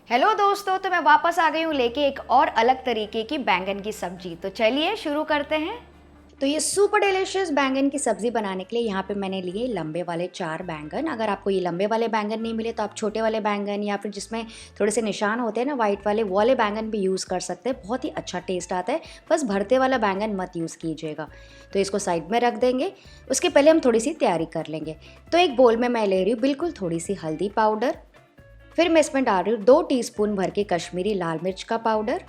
Hello दोस्तों, तो मैं वापस आ गई हूँ लेके एक और अलग तरीके की बैंगन की सब्जी। तो चलिए शुरू करते हैं। तो ये सुपर डिलीशियस बैंगन की सब्ज़ी बनाने के लिए यहाँ पे मैंने लिए लंबे वाले 4 बैंगन। अगर आपको ये लंबे वाले बैंगन नहीं मिले तो आप छोटे वाले बैंगन या फिर जिसमें थोड़े से निशान होते हैं ना वाइट वाले, वो वाले बैंगन भी यूज़ कर सकते हैं। बहुत ही अच्छा टेस्ट आता है। बस भरते वाला बैंगन मत यूज़ कीजिएगा। तो इसको साइड में रख देंगे। उसके पहले हम थोड़ी सी तैयारी कर लेंगे। तो एक बोल में मैं ले रही हूँ बिल्कुल थोड़ी सी हल्दी पाउडर। फिर मैं इसमें डाल रही हूँ 2 टीस्पून भर के कश्मीरी लाल मिर्च का पाउडर,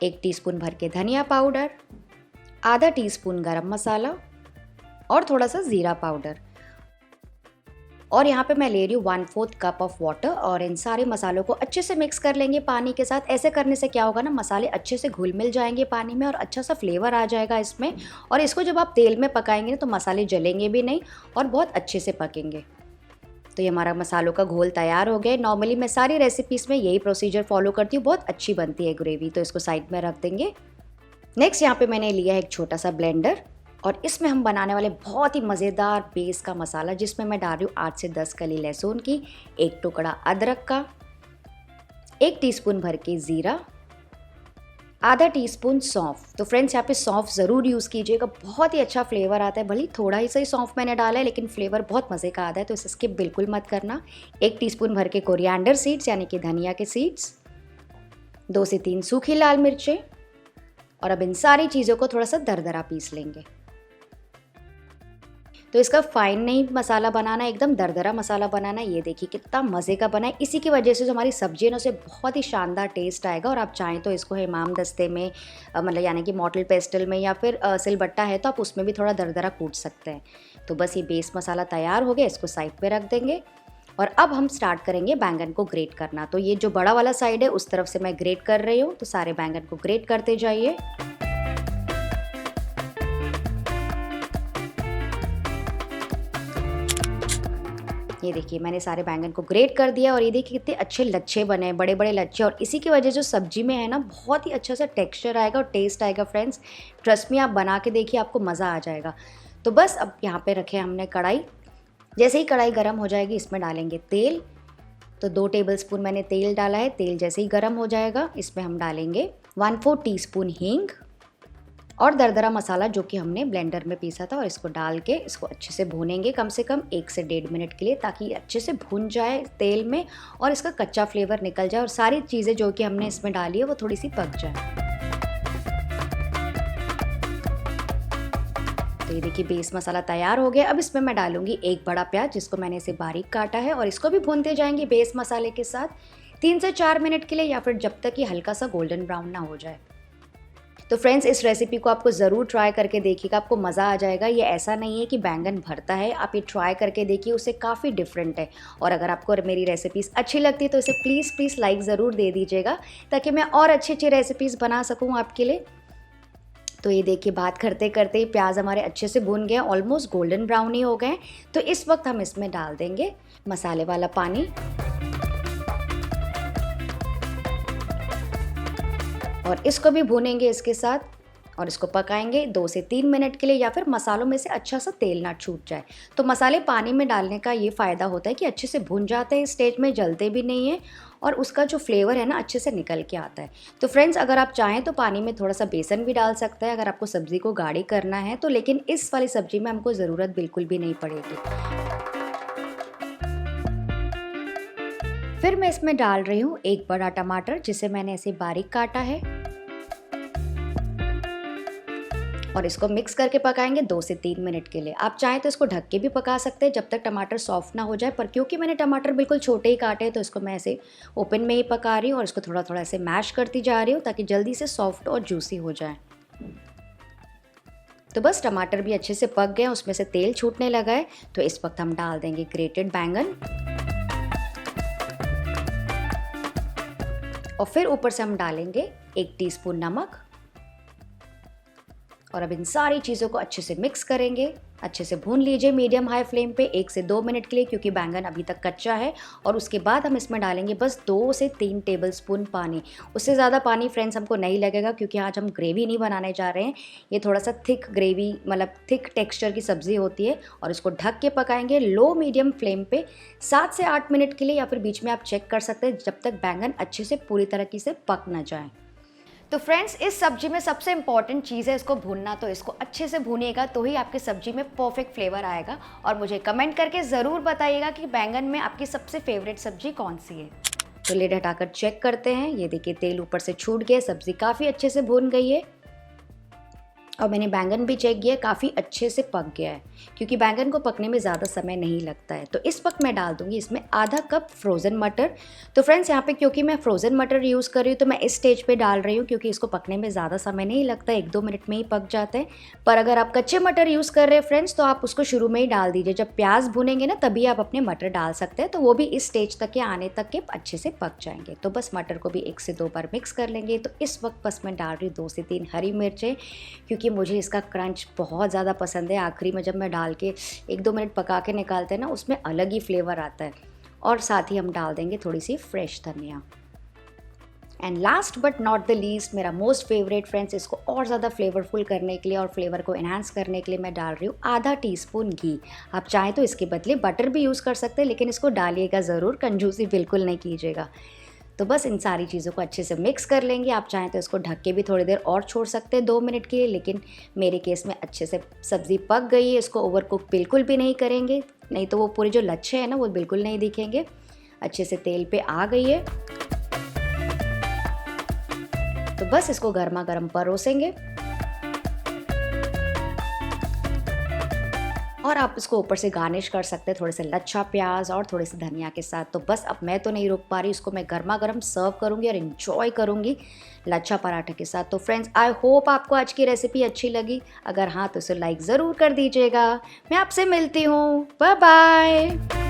1 टीस्पून भर के धनिया पाउडर, आधा टीस्पून गरम मसाला और थोड़ा सा ज़ीरा पाउडर। और यहाँ पे मैं ले रही हूँ 1/4 कप ऑफ वाटर और इन सारे मसालों को अच्छे से मिक्स कर लेंगे पानी के साथ। ऐसे करने से क्या होगा ना, मसाले अच्छे से घुल मिल जाएंगे पानी में और अच्छा सा फ्लेवर आ जाएगा इसमें। और इसको जब आप तेल में पकाएंगे ना तो मसाले जलेंगे भी नहीं और बहुत अच्छे से पकेंगे। तो ये हमारा मसालों का घोल तैयार हो गया। नॉर्मली मैं सारी रेसिपीज़ में यही प्रोसीजर फॉलो करती हूँ, बहुत अच्छी बनती है ग्रेवी। तो इसको साइड में रख देंगे। नेक्स्ट यहाँ पे मैंने लिया है एक छोटा सा ब्लेंडर और इसमें हम बनाने वाले बहुत ही मज़ेदार बेस का मसाला, जिसमें मैं डाल रही हूँ 8 से 10 कली लहसुन की, 1 टुकड़ा अदरक का, 1 टीस्पून भर के ज़ीरा, आधा टीस्पून सौंफ। तो फ्रेंड्स यहाँ पे सौंफ ज़रूर यूज़ कीजिएगा, बहुत ही अच्छा फ्लेवर आता है। भले थोड़ा ही सही सौंफ मैंने डाला है लेकिन फ्लेवर बहुत मज़े का आता है, तो इसे स्किप बिल्कुल मत करना। 1 टीस्पून भर के कोरिएंडर सीड्स यानी कि धनिया के सीड्स, 2 से 3 सूखी लाल मिर्चें। और अब इन सारी चीज़ों को थोड़ा सा दरदरा पीस लेंगे। तो इसका फाइन नहीं मसाला बनाना, एकदम दरदरा मसाला बनाना। ये देखिए कितना मज़े का बना है। इसी की वजह से जो हमारी सब्जी है ना उसे बहुत ही शानदार टेस्ट आएगा। और आप चाहें तो इसको इमाम दस्ते में मतलब यानी कि मॉर्टल पेस्टल में या फिर सिलबट्टा है तो आप उसमें भी थोड़ा दरदरा कूट सकते हैं। तो बस ये बेस मसाला तैयार हो गया, इसको साइड पर रख देंगे। और अब हम स्टार्ट करेंगे बैंगन को ग्रेट करना। तो ये जो बड़ा वाला साइड है उस तरफ से मैं ग्रेट कर रही हूँ। तो सारे बैंगन को ग्रेट करते जाइए। ये देखिए मैंने सारे बैंगन को ग्रेट कर दिया और ये देखिए कितने अच्छे लच्छे बने, बड़े बड़े लच्छे। और इसी की वजह जो सब्जी में है ना बहुत ही अच्छा सा टेक्सचर आएगा और टेस्ट आएगा। फ्रेंड्स ट्रस्ट मी, आप बना के देखिए, आपको मज़ा आ जाएगा। तो बस अब यहाँ पे रखे हमने कढ़ाई। जैसे ही कढ़ाई गर्म हो जाएगी इसमें डालेंगे तेल। तो 2 टेबलस्पून मैंने तेल डाला है। तेल जैसे ही गर्म हो जाएगा इसमें हम डालेंगे 1/4 टीस्पून हींग और दरदरा मसाला जो कि हमने ब्लेंडर में पीसा था, और इसको डाल के इसको अच्छे से भूनेंगे कम से कम 1 से 1.5 मिनट के लिए, ताकि अच्छे से भून जाए तेल में और इसका कच्चा फ्लेवर निकल जाए और सारी चीज़ें जो कि हमने इसमें डाली है वो थोड़ी सी पक जाए। तो ये देखिए बेस मसाला तैयार हो गया। अब इसमें मैं डालूंगी 1 बड़ा प्याज जिसको मैंने इसे बारीक काटा है और इसको भी भूनते जाएंगे बेस मसाले के साथ 3 से 4 मिनट के लिए, या फिर जब तक कि हल्का सा गोल्डन ब्राउन ना हो जाए। तो फ्रेंड्स इस रेसिपी को आपको ज़रूर ट्राई करके देखिएगा, आपको मज़ा आ जाएगा। ये ऐसा नहीं है कि बैंगन भरता है, आप ये ट्राई करके देखिए, उससे काफ़ी डिफरेंट है। और अगर आपको मेरी रेसिपीज़ अच्छी लगती है तो इसे प्लीज़ लाइक ज़रूर दे दीजिएगा, ताकि मैं और अच्छी अच्छी रेसिपीज़ बना सकूँ आपके लिए। तो ये देखिए बात करते करते प्याज हमारे अच्छे से भून गए, ऑलमोस्ट गोल्डन ब्राउन ही हो गए। तो इस वक्त हम इसमें डाल देंगे मसाले वाला पानी और इसको भी भूनेंगे इसके साथ और इसको पकाएंगे 2 से 3 मिनट के लिए, या फिर मसालों में से अच्छा सा तेल ना छूट जाए। तो मसाले पानी में डालने का ये फ़ायदा होता है कि अच्छे से भुन जाते हैं, इस स्टेज में जलते भी नहीं है और उसका जो फ्लेवर है ना अच्छे से निकल के आता है। तो फ्रेंड्स अगर आप चाहें तो पानी में थोड़ा सा बेसन भी डाल सकते हैं अगर आपको सब्ज़ी को गाढ़ी करना है तो, लेकिन इस वाली सब्ज़ी में हमको ज़रूरत बिल्कुल भी नहीं पड़ेगी। फिर मैं इसमें डाल रही हूँ 1 बड़ा टमाटर जिसे मैंने ऐसे बारीक काटा है और इसको मिक्स करके पकाएंगे 2 से 3 मिनट के लिए। आप चाहें तो इसको ढक के भी पका सकते हैं जब तक टमाटर सॉफ्ट ना हो जाए, पर क्योंकि मैंने टमाटर बिल्कुल छोटे ही काटे हैं तो इसको मैं ऐसे ओपन में ही पका रही हूँ और इसको थोड़ा थोड़ा ऐसे मैश करती जा रही हूँ ताकि जल्दी से सॉफ्ट और जूसी हो जाए। तो बस टमाटर भी अच्छे से पक गए, उसमें से तेल छूटने लगा है। तो इस वक्त हम डाल देंगे ग्रेटेड बैंगन और फिर ऊपर से हम डालेंगे 1 टीस्पून नमक और अब इन सारी चीज़ों को अच्छे से मिक्स करेंगे अच्छे से भून लीजिए मीडियम हाई फ्लेम पे 1 से 2 मिनट के लिए, क्योंकि बैंगन अभी तक कच्चा है। और उसके बाद हम इसमें डालेंगे बस 2 से 3 टेबलस्पून पानी। उससे ज़्यादा पानी फ्रेंड्स हमको नहीं लगेगा, क्योंकि आज हम ग्रेवी नहीं बनाने जा रहे हैं। ये थोड़ा सा थिक ग्रेवी, मतलब थिक टेक्सचर की सब्ज़ी होती है। और इसको ढक के पकाएंगे लो मीडियम फ्लेम पे 7 से 8 मिनट के लिए, या फिर बीच में आप चेक कर सकते हैं जब तक बैंगन अच्छे से पूरी तरीके से पक ना जाए। तो फ्रेंड्स, इस सब्जी में सबसे इम्पॉर्टेंट चीज़ है इसको भूनना, तो इसको अच्छे से भूनिएगा तो ही आपकी सब्जी में परफेक्ट फ्लेवर आएगा। और मुझे कमेंट करके ज़रूर बताइएगा कि बैंगन में आपकी सबसे फेवरेट सब्जी कौन सी है। तो लिड हटाकर चेक करते हैं। ये देखिए तेल ऊपर से छूट गया, सब्ज़ी काफ़ी अच्छे से भून गई है। और मैंने बैंगन भी चेक किया, काफ़ी अच्छे से पक गया है, क्योंकि बैंगन को पकने में ज़्यादा समय नहीं लगता है। तो इस वक्त मैं डाल दूँगी इसमें आधा कप फ्रोज़न मटर। तो फ्रेंड्स, यहाँ पे क्योंकि मैं फ्रोज़न मटर यूज़ कर रही हूँ तो मैं इस स्टेज पे डाल रही हूँ, क्योंकि इसको पकने में ज़्यादा समय नहीं लगता, 1-2 मिनट में ही पक जाते हैं। पर अगर आप कच्चे मटर यूज़ कर रहे हैं फ्रेंड्स, तो आप उसको शुरू में ही डाल दीजिए। जब प्याज भुनेंगे ना, तभी आप अपने मटर डाल सकते हैं, तो वो भी इस स्टेज तक के आने तक के अच्छे से पक जाएंगे। तो बस मटर को भी 1 से 2 बार मिक्स कर लेंगे। तो इस वक्त बस मैं डाल रही हूँ 2 से 3 हरी मिर्चें, क्योंकि मुझे इसका क्रंच बहुत ज़्यादा पसंद है। आखिरी में जब मैं डाल के 1-2 मिनट पका के निकालते हैं ना, उसमें अलग ही फ्लेवर आता है। और साथ ही हम डाल देंगे थोड़ी सी फ्रेश धनिया। And last but not the least, मेरा मोस्ट फेवरेट फ्रेंड्स, इसको और ज़्यादा फ्लेवरफुल करने के लिए और फ्लेवर को एनहांस करने के लिए मैं डाल रही हूँ आधा टीस्पून घी। आप चाहें तो इसके बदले बटर भी यूज़ कर सकते हैं, लेकिन इसको डालिएगा ज़रूर, कंजूसी बिल्कुल नहीं कीजिएगा। तो बस इन सारी चीज़ों को अच्छे से मिक्स कर लेंगे। आप चाहें तो इसको ढक के भी थोड़ी देर और छोड़ सकते हैं 2 मिनट के लिए, लेकिन मेरे केस में अच्छे से सब्ज़ी पक गई है। इसको ओवर कुक बिल्कुल भी नहीं करेंगे, नहीं तो वो पूरे जो लच्छे हैं ना, वो बिल्कुल नहीं दिखेंगे। अच्छे से तेल पे आ गई है, तो बस इसको गर्मा गर्म परोसेंगे। और आप इसको ऊपर से गार्निश कर सकते हैं थोड़े से लच्छा प्याज और थोड़े से धनिया के साथ। तो बस अब मैं तो नहीं रुक पा रही, इसको मैं गर्मा गर्म सर्व करूंगी और इन्जॉय करूंगी लच्छा पराठे के साथ। तो फ्रेंड्स, आई होप आपको आज की रेसिपी अच्छी लगी। अगर हाँ तो इसे लाइक ज़रूर कर दीजिएगा। मैं आपसे मिलती हूँ, बाय बाय।